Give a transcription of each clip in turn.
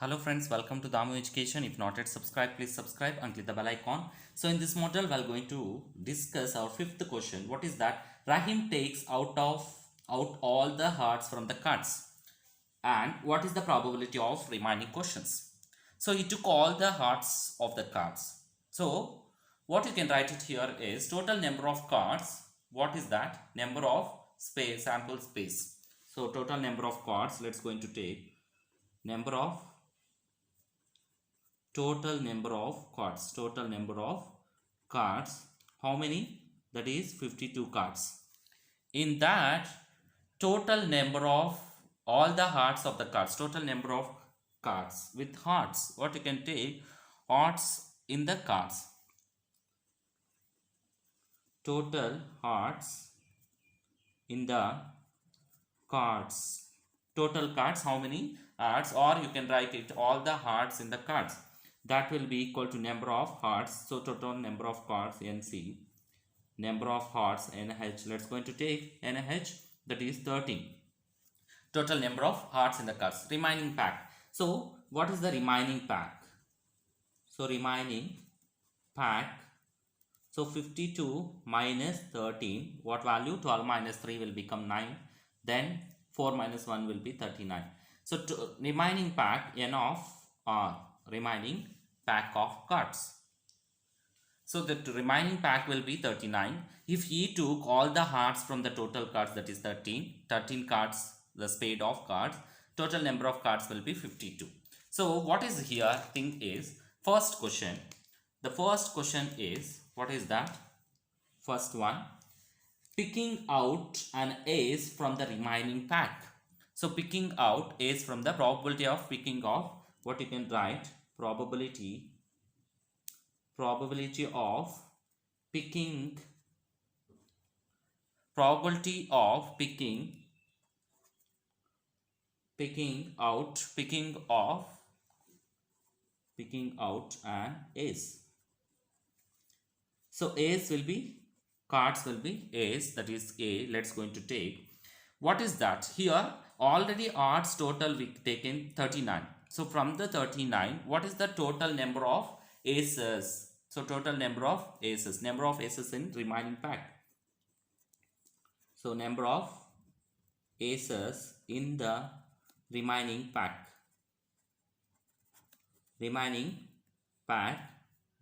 Hello friends, welcome to Damu Education. If not yet subscribe, please subscribe and click the bell icon. So in this module, we are going to discuss our fifth question. What is that? Rahim takes out all the hearts from the cards. And what is the probability of remaining questions? So he took all the hearts of the cards. So what you can write it here is total number of cards. What is that? Number of space, sample space. So total number of cards. Let's going to take number of total number of cards. How many? That is 52 cards. In that, total number of all the hearts of the cards, total number of cards with hearts, what you can take, hearts in the cards, total hearts in the cards, total cards, how many hearts, or you can write it all the hearts in the cards, that will be equal to number of hearts. So total number of cards, NC, number of hearts, NH. Let's going to take NH, that is 13. Total number of hearts in the cards. Remaining pack. So what is the remaining pack? So remaining pack. So 52 minus 13. What value? 12 minus 3 will become 9. Then 4 minus 1 will be 39. So remaining pack, N of R. Remaining pack of cards. So the remaining pack will be 39. If he took all the hearts from the total cards, that is 13 cards, the spade of cards, total number of cards will be 52. So what is here thing is, first question. The first question is, what is that? First one, picking out an ace from the remaining pack. So picking out ace from the probability of picking off, what you can write, probability of picking an ace. So ace will be, cards will be ace, that is A. Let's going to take, what is that? Here already odds total we taken 39. So from the 39, what is the total number of aces? So total number of aces in remaining pack. So number of aces in the remaining pack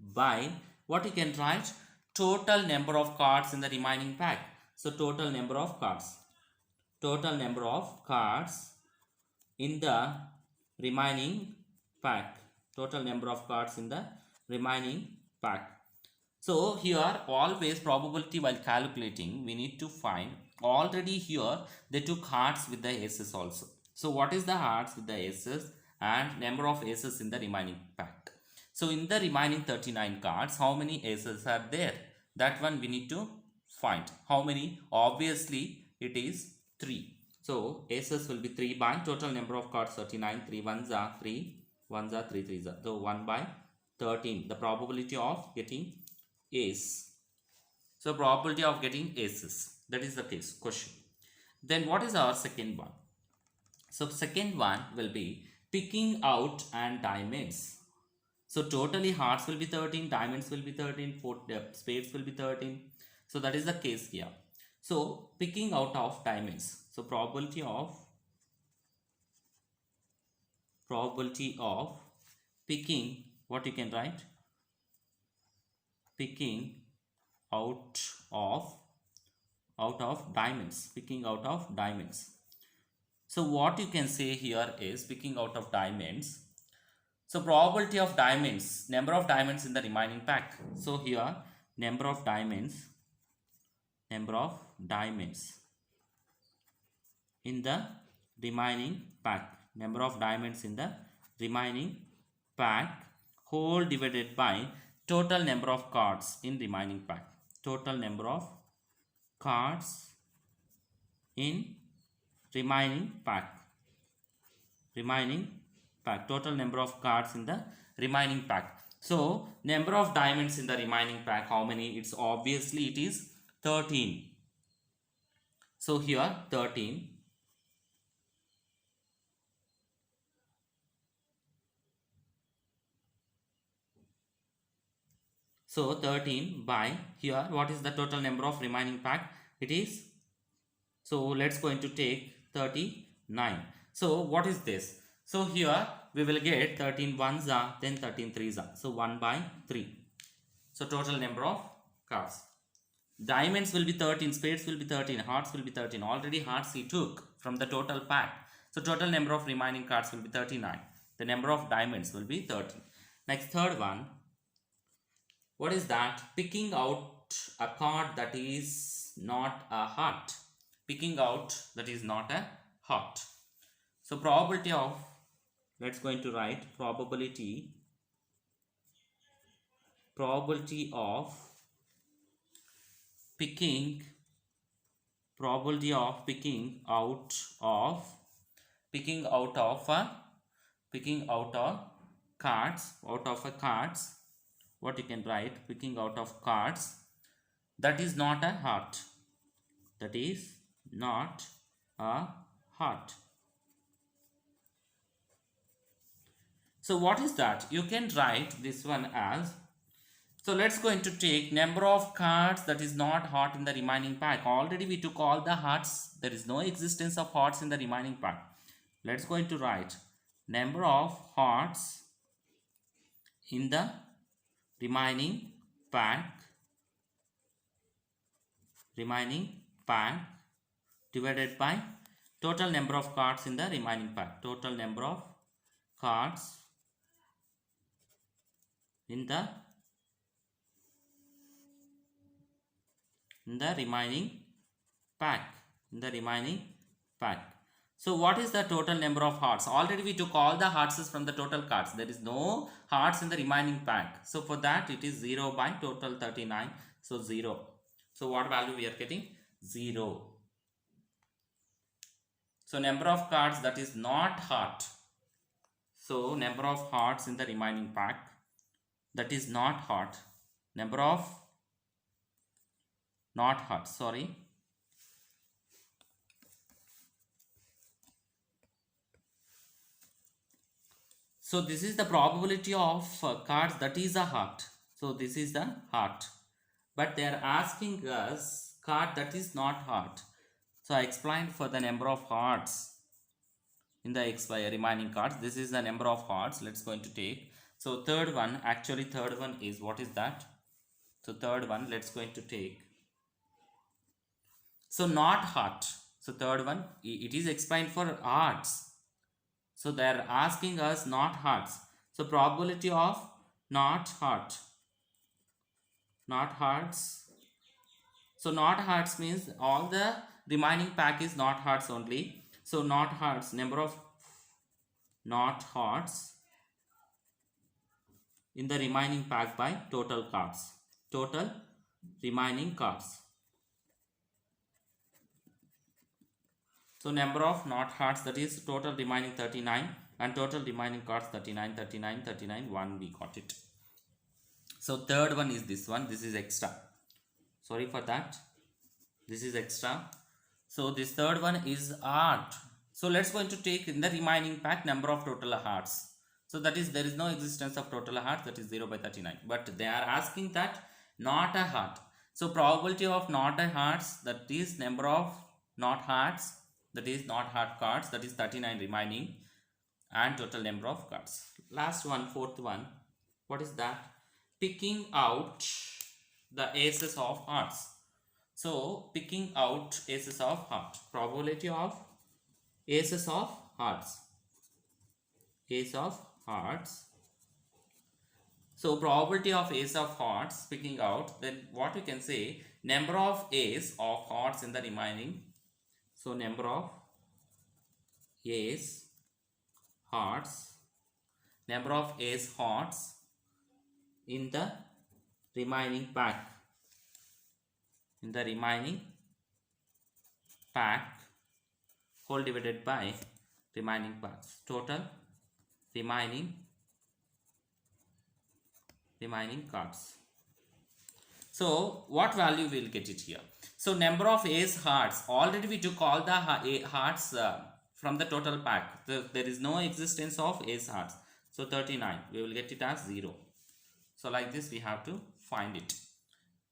by, what you can write, total number of cards in the remaining pack. So total number of cards in the remaining pack, total number of cards in the remaining pack. So here always probability while calculating, we need to find, already here they took hearts with the aces also. So what is the hearts with the aces and number of aces in the remaining pack? So in the remaining 39 cards, how many aces are there? That one we need to find. How many? Obviously it is 3. So aces will be 3 by total number of cards 39. 3 ones are 3, 1s are 3 3s are. So 1 by 13. The probability of getting ace. So probability of getting aces. That is the case question. Then what is our second one? So second one will be picking out and diamonds. So totally hearts will be 13, diamonds will be 13, spades will be 13. So that is the case here. So picking out of diamonds. So probability of picking, what you can write, picking out of diamonds, So what you can say here is picking out of diamonds. So probability of diamonds, number of diamonds in the remaining pack. So here number of diamonds in the remaining pack, whole divided by total number of cards in remaining pack. Total number of cards in remaining pack. Total number of cards in the remaining pack. So number of diamonds in the remaining pack, how many? It's obviously it is 13. So here 13. So 13 by here, what is the total number of remaining pack? It is, so let's going to take 39. So what is this? So here we will get 13 ones are, then 13 threes are, so 1 by 3. So total number of cards. Diamonds will be 13, spades will be 13, hearts will be 13. Already hearts he took from the total pack. So total number of remaining cards will be 39. The number of diamonds will be 13. Next, third one. What is that? Picking out a card that is not a heart. Picking out that is not a heart. So probability of, let's going to write probability of picking out of cards, what you can write, picking out of cards that is not a heart, that is not a heart. So what is that? You can write this one as, so let's going to take number of cards that is not heart in the remaining pack. Already we took all the hearts. There is no existence of hearts in the remaining pack. Let's going to write number of hearts in the remaining pack divided by total number of cards in the remaining pack. Total number of cards in the remaining pack. So what is the total number of hearts? Already we took all the hearts from the total cards. There is no hearts in the remaining pack. So for that it is 0 by total 39. So 0. So what value we are getting? 0. So number of cards that is not heart. So number of hearts in the remaining pack that is not heart. Number of not heart, sorry. So this is the probability of cards that is a heart. So this is the heart. But they are asking us card that is not heart. So I explained for the number of hearts in the remaining cards. This is the number of hearts. Let's going to take. So third one, actually third one is, what is that? So third one, let's going to take. So not heart. So third one, it is explained for hearts. So they are asking us not hearts. So probability of not heart. Not hearts. So not hearts means all the remaining pack is not hearts only. So not hearts, number of not hearts in the remaining pack by total cards. Total remaining cards. So number of not hearts, that is total remaining 39 and total remaining cards 39, 39, 39, 1 we got it. So third one is this one. This is extra. Sorry for that. This is extra. So this third one is art. So let's going to take in the remaining pack number of total hearts. So that is, there is no existence of total hearts, that is 0 by 39. But they are asking that not a heart. So probability of not a hearts, that is number of not hearts, that is not heart cards, that is 39 remaining, and total number of cards. Last one, fourth one. What is that? Picking out the aces of hearts. So picking out aces of hearts. Probability of aces of hearts. Ace of hearts. So probability of ace of hearts, picking out, then what we can say, number of ace of hearts in the remaining. So number of ace hearts, number of ace hearts in the remaining pack. In the remaining pack, whole divided by remaining parts. Total remaining cards. So what value we will get it here? So number of ace hearts, already we took all the hearts from the total pack. There is no existence of ace hearts. So 39, we will get it as 0. So like this we have to find it.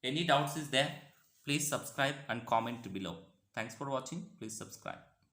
Any doubts is there, please subscribe and comment below. Thanks for watching. Please subscribe.